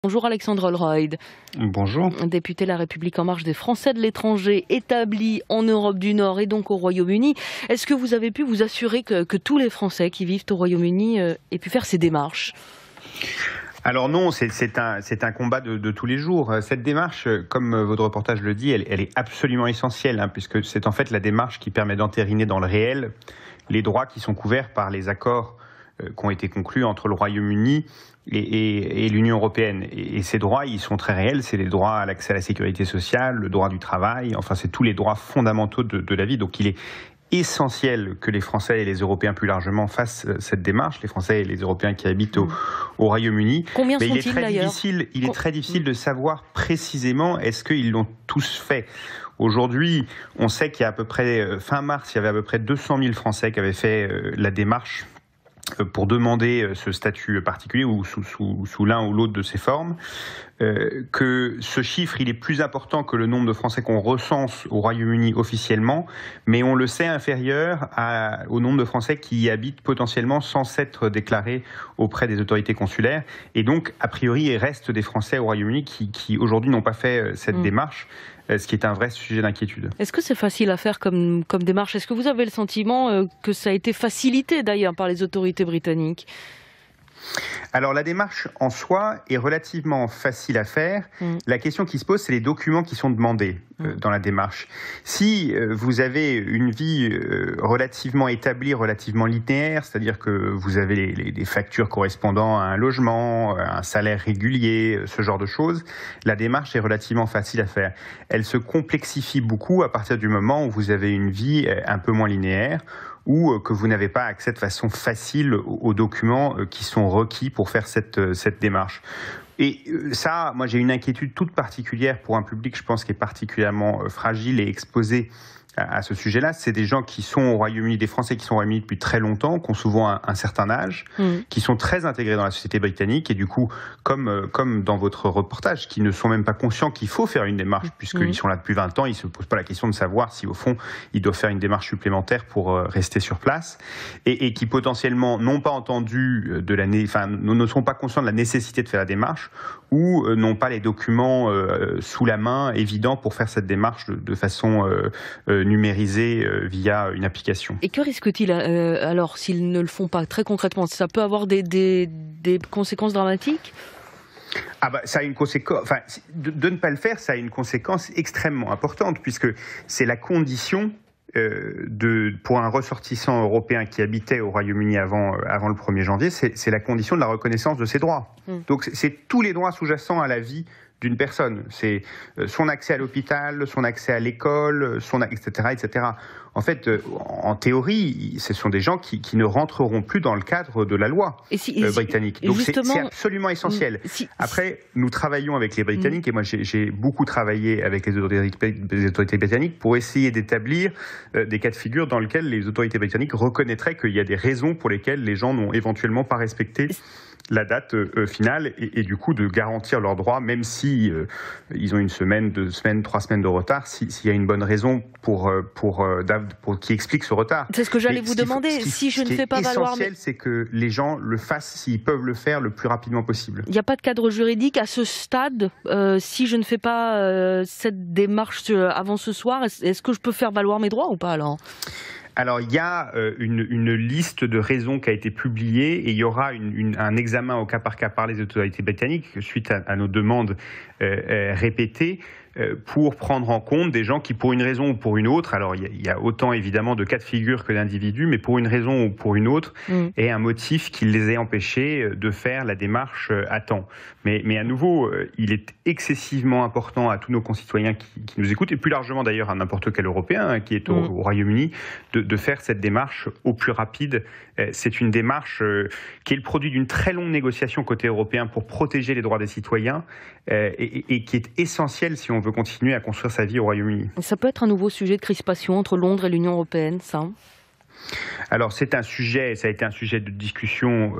Bonjour Alexandre Holroyd. Bonjour. Député La République En Marche des Français de l'étranger, établi en Europe du Nord et donc au Royaume-Uni. Est-ce que vous avez pu vous assurer que tous les Français qui vivent au Royaume-Uni aient pu faire ces démarches ? Alors non, c'est un combat de tous les jours. Cette démarche, comme votre reportage le dit, elle est absolument essentielle, puisque c'est en fait la démarche qui permet d'entériner dans le réel les droits qui sont couverts par les accords qui ont été conclus entre le Royaume-Uni et l'Union européenne. Et ces droits, ils sont très réels. C'est les droits à l'accès à la sécurité sociale, le droit du travail, enfin c'est tous les droits fondamentaux de la vie. Donc il est essentiel que les Français et les Européens plus largement fassent cette démarche, les Français et les Européens qui habitent au Royaume-Uni. Combien sont-ils d'ailleurs ? Il est très difficile de savoir précisément est-ce qu'ils l'ont tous fait. Aujourd'hui, on sait qu'il y a à peu près, fin mars, il y avait à peu près 200 000 Français qui avaient fait la démarche pour demander ce statut particulier ou sous l'un ou l'autre de ces formes, que ce chiffre il est plus important que le nombre de Français qu'on recense au Royaume-Uni officiellement, mais on le sait inférieur au nombre de Français qui y habitent potentiellement sans s'être déclarés auprès des autorités consulaires. Et donc, a priori, il reste des Français au Royaume-Uni qui aujourd'hui n'ont pas fait cette démarche, ce qui est un vrai sujet d'inquiétude. Est-ce que c'est facile à faire comme démarche ? Est-ce que vous avez le sentiment que ça a été facilité d'ailleurs par les autorités britanniques ? Alors la démarche en soi est relativement facile à faire. La question qui se pose, c'est les documents qui sont demandés dans la démarche. Si vous avez une vie relativement établie, relativement linéaire, c'est-à-dire que vous avez les factures correspondant à un logement, un salaire régulier, ce genre de choses, la démarche est relativement facile à faire. Elle se complexifie beaucoup à partir du moment où vous avez une vie un peu moins linéaire, ou que vous n'avez pas accès de façon facile aux documents qui sont requis pour faire cette démarche. Et ça, moi j'ai une inquiétude toute particulière pour un public, je pense, qui est particulièrement fragile et exposé à ce sujet-là. C'est des gens qui sont au Royaume-Uni, des Français qui sont au Royaume-Uni depuis très longtemps, qui ont souvent un certain âge, qui sont très intégrés dans la société britannique et du coup, comme dans votre reportage, qui ne sont même pas conscients qu'il faut faire une démarche puisqu'ils sont là depuis 20 ans, ils ne se posent pas la question de savoir si au fond, ils doivent faire une démarche supplémentaire pour rester sur place et qui potentiellement n'ont pas entendu ne sont pas conscients de la nécessité de faire la démarche ou n'ont pas les documents sous la main évidents pour faire cette démarche de façon numérisé via une application. Et que risque-t-il alors s'ils ne le font pas très concrètement ? Ça peut avoir des conséquences dramatiques ? Ça a une conséquence. Enfin, de ne pas le faire, ça a une conséquence extrêmement importante puisque c'est la condition pour un ressortissant européen qui habitait au Royaume-Uni avant le 1er janvier, c'est la condition de la reconnaissance de ses droits. Donc c'est tous les droits sous-jacents à la vie d'une personne. C'est son accès à l'hôpital, son accès à l'école, etc., etc. En fait, en théorie, ce sont des gens qui ne rentreront plus dans le cadre de la loi britannique. Donc c'est absolument essentiel. Après, nous travaillons avec les Britanniques, et moi j'ai beaucoup travaillé avec les autorités britanniques pour essayer d'établir des cas de figure dans lesquels les autorités britanniques reconnaîtraient qu'il y a des raisons pour lesquelles les gens n'ont éventuellement pas respecté la date finale et du coup de garantir leurs droits, même si ils ont 1 semaine, 2 semaines, 3 semaines de retard, s'il y a une bonne raison pour qui explique ce retard. C'est ce que j'allais vous demander. Si je ne fais pas valoir... L'essentiel, c'est que les gens le fassent s'ils peuvent le faire le plus rapidement possible. Il n'y a pas de cadre juridique à ce stade. Si je ne fais pas cette démarche avant ce soir, est-ce que je peux faire valoir mes droits ou pas alors ? Alors, il y a une liste de raisons qui a été publiée et il y aura un examen au cas par cas par les autorités britanniques suite à nos demandes répétées pour prendre en compte des gens qui, pour une raison ou pour une autre, alors il y a autant évidemment de cas de figure que d'individus, mais pour une raison ou pour une autre, est un motif qui les ait empêchés de faire la démarche à temps. Mais à nouveau, il est excessivement important à tous nos concitoyens qui nous écoutent, et plus largement d'ailleurs à n'importe quel Européen qui est au Royaume-Uni, de faire cette démarche au plus rapide. C'est une démarche qui est le produit d'une très longue négociation côté européen pour protéger les droits des citoyens et qui est essentielle si on veut continuer à construire sa vie au Royaume-Uni. Ça peut être un nouveau sujet de crispation entre Londres et l'Union européenne, ça ? Alors ça a été un sujet de discussion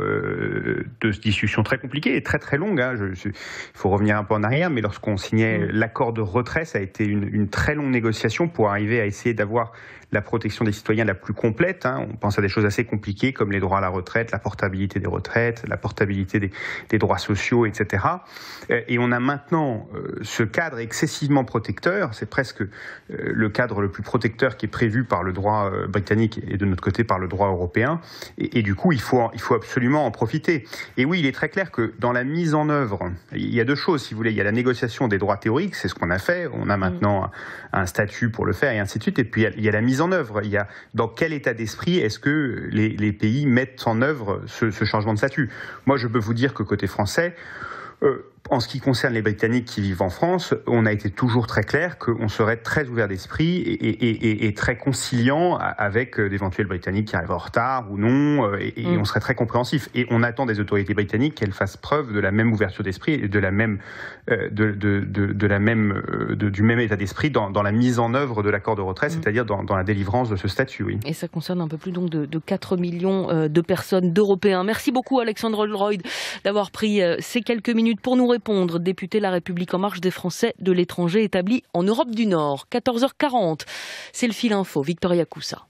très compliqué et très très longue. Il faut revenir un peu en arrière, mais lorsqu'on signait l'accord de retrait, ça a été une très longue négociation pour arriver à essayer d'avoir la protection des citoyens la plus complète. On pense à des choses assez compliquées comme les droits à la retraite, la portabilité des retraites, la portabilité des droits sociaux, etc. Et on a maintenant ce cadre excessivement protecteur, c'est presque le cadre le plus protecteur qui est prévu par le droit britannique et de notre côté par le droit européen. Et du coup, il faut absolument en profiter. Et oui, il est très clair que dans la mise en œuvre, il y a deux choses, si vous voulez. Il y a la négociation des droits théoriques, c'est ce qu'on a fait. On a maintenant un statut pour le faire et ainsi de suite. Et puis, il y a la mise en œuvre. Il y a dans quel état d'esprit est-ce que les pays mettent en œuvre ce changement de statut. Moi, je peux vous dire que côté français, en ce qui concerne les Britanniques qui vivent en France, on a été toujours très clair qu'on serait très ouvert d'esprit et très conciliant avec d'éventuels Britanniques qui arrivent en retard ou non, et on serait très compréhensif. Et on attend des autorités britanniques qu'elles fassent preuve de la même ouverture d'esprit et du même état d'esprit dans la mise en œuvre de l'accord de retrait, c'est-à-dire dans la délivrance de ce statut. Oui. Et ça concerne un peu plus donc de 4 millions de personnes, d'Européens. Merci beaucoup Alexandre Holroyd d'avoir pris ces quelques minutes pour nous répondre, député La République En Marche des Français de l'étranger établis en Europe du Nord. 14h40, c'est le fil info, Victoria Coussa.